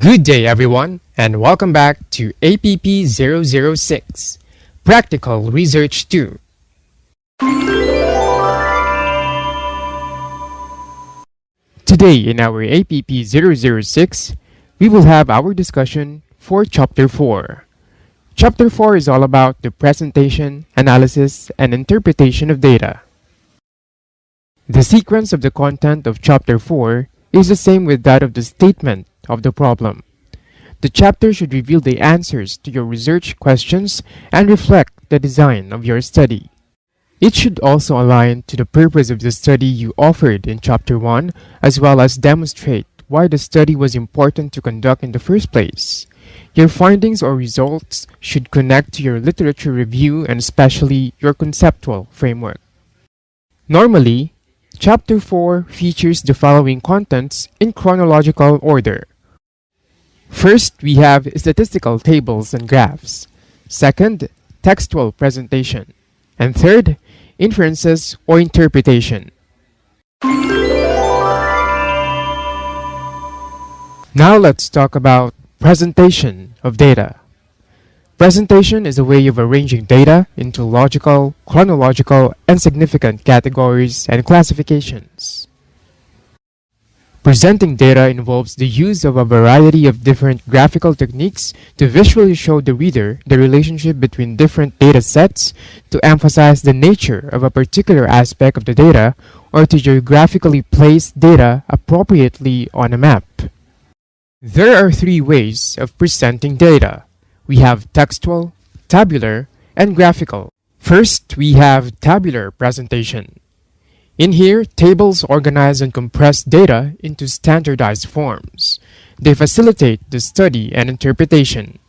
Good day everyone, and welcome back to APP006, Practical Research 2. Today in our APP006, we will have our discussion for Chapter 4. Chapter 4 is all about the presentation, analysis, and interpretation of data. The sequence of the content of Chapter 4 is the same with that of the statement of the problem. The chapter should reveal the answers to your research questions and reflect the design of your study. It should also align to the purpose of the study you offered in Chapter 1, as well as demonstrate why the study was important to conduct in the first place. Your findings or results should connect to your literature review and especially your conceptual framework. Normally, Chapter 4 features the following contents in chronological order. First, we have statistical tables and graphs. Second, textual presentation. And third, inferences or interpretation. Now let's talk about presentation of data. Presentation is a way of arranging data into logical, chronological, and significant categories and classifications. Presenting data involves the use of a variety of different graphical techniques to visually show the reader the relationship between different data sets, to emphasize the nature of a particular aspect of the data, or to geographically place data appropriately on a map. There are three ways of presenting data. We have textual, tabular, and graphical. First, we have tabular presentation. In here, tables organize and compress data into standardized forms. They facilitate the study and interpretation.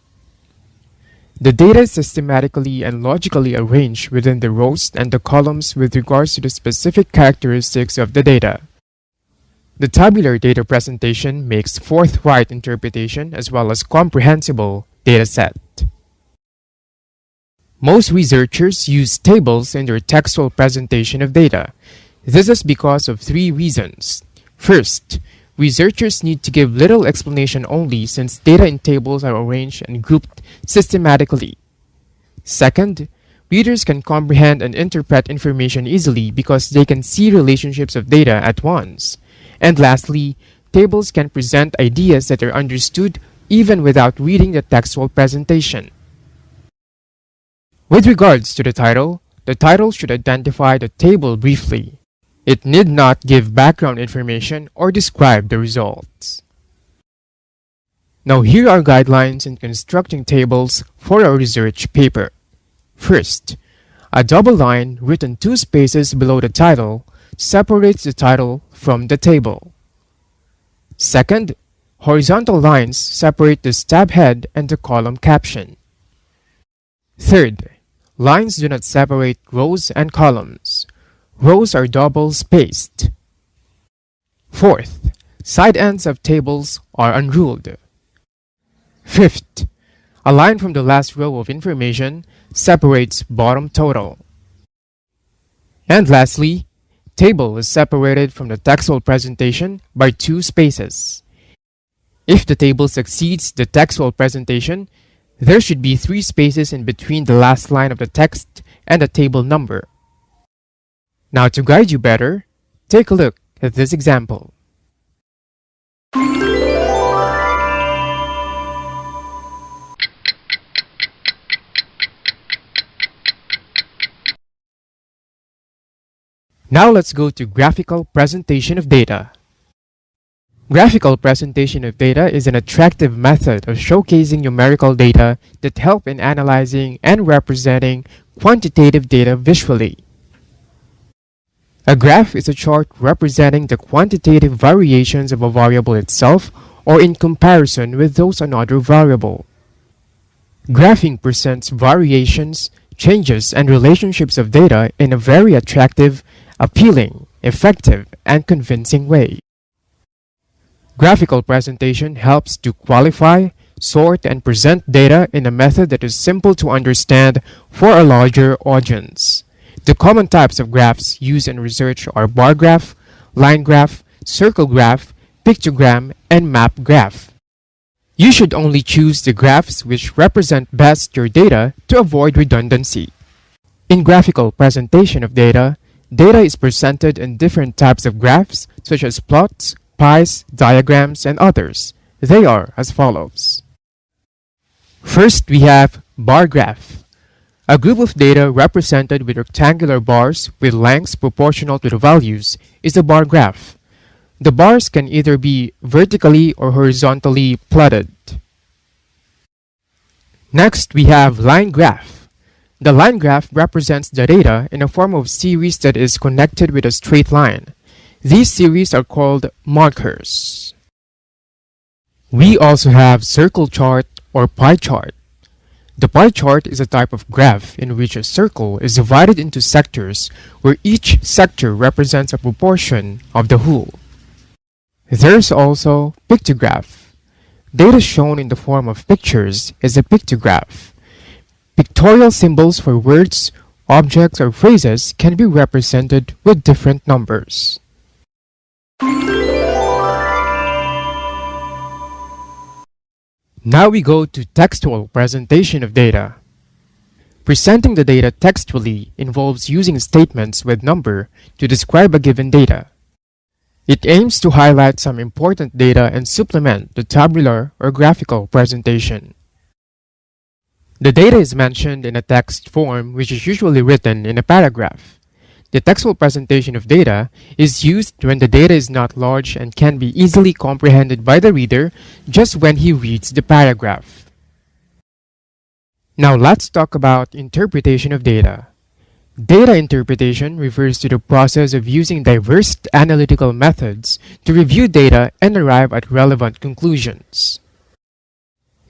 The data is systematically and logically arranged within the rows and the columns with regards to the specific characteristics of the data. The tabular data presentation makes forthright interpretation as well as comprehensible data set. Most researchers use tables in their textual presentation of data. This is because of three reasons. First, researchers need to give little explanation only since data in tables are arranged and grouped systematically. Second, readers can comprehend and interpret information easily because they can see relationships of data at once. And lastly, tables can present ideas that are understood even without reading the textual presentation. With regards to the title should identify the table briefly. It need not give background information or describe the results. Now here are guidelines in constructing tables for a research paper. First, a double line written 2 spaces below the title separates the title from the table. Second, horizontal lines separate the tab head and the column caption. Third, lines do not separate rows and columns. Rows are double spaced. Fourth, side ends of tables are unruled. Fifth, a line from the last row of information separates bottom total. And lastly, table is separated from the textual presentation by 2 spaces. If the table succeeds the textual presentation, there should be 3 spaces in between the last line of the text and the table number. Now to guide you better, take a look at this example. Now let's go to graphical presentation of data. Graphical presentation of data is an attractive method of showcasing numerical data that help in analyzing and representing quantitative data visually. A graph is a chart representing the quantitative variations of a variable itself or in comparison with those another variable. Graphing presents variations, changes, and relationships of data in a very attractive, appealing, effective, and convincing way. Graphical presentation helps to qualify, sort, and present data in a method that is simple to understand for a larger audience. The common types of graphs used in research are bar graph, line graph, circle graph, pictogram, and map graph. You should only choose the graphs which represent best your data to avoid redundancy. In graphical presentation of data, data is presented in different types of graphs such as plots, pies, diagrams, and others. They are as follows. First, we have bar graph. A group of data represented with rectangular bars with lengths proportional to the values is a bar graph. The bars can either be vertically or horizontally plotted. Next, we have line graph. The line graph represents the data in a form of series that is connected with a straight line. These series are called markers. We also have circle chart or pie chart. The pie chart is a type of graph in which a circle is divided into sectors where each sector represents a proportion of the whole. There's also pictograph. Data shown in the form of pictures is a pictograph. Pictorial symbols for words, objects, or phrases can be represented with different numbers. Now we go to textual presentation of data. Presenting the data textually involves using statements with number to describe a given data. It aims to highlight some important data and supplement the tabular or graphical presentation. The data is mentioned in a text form which is usually written in a paragraph. The textual presentation of data is used when the data is not large and can be easily comprehended by the reader just when he reads the paragraph. Now let's talk about interpretation of data. Data interpretation refers to the process of using diverse analytical methods to review data and arrive at relevant conclusions.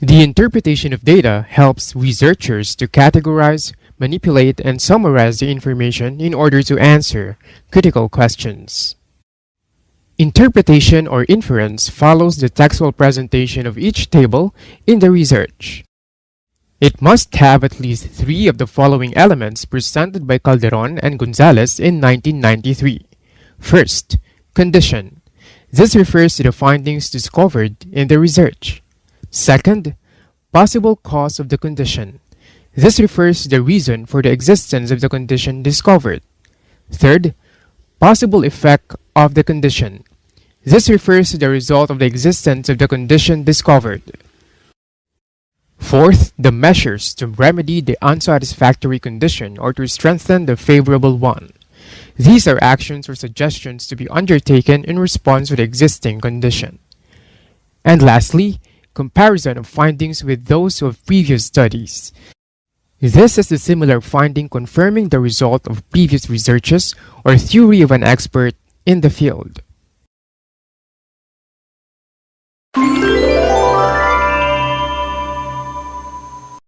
The interpretation of data helps researchers to categorize, manipulate, and summarize the information in order to answer critical questions. Interpretation or inference follows the textual presentation of each table in the research. It must have at least 3 of the following elements presented by Calderon and Gonzalez in 1993. First, condition. This refers to the findings discovered in the research. Second, possible cause of the condition. This refers to the reason for the existence of the condition discovered. Third, possible effect of the condition. This refers to the result of the existence of the condition discovered. Fourth, the measures to remedy the unsatisfactory condition or to strengthen the favorable one. These are actions or suggestions to be undertaken in response to the existing condition. And lastly, comparison of findings with those of previous studies. This is a similar finding confirming the result of previous researches or theory of an expert in the field.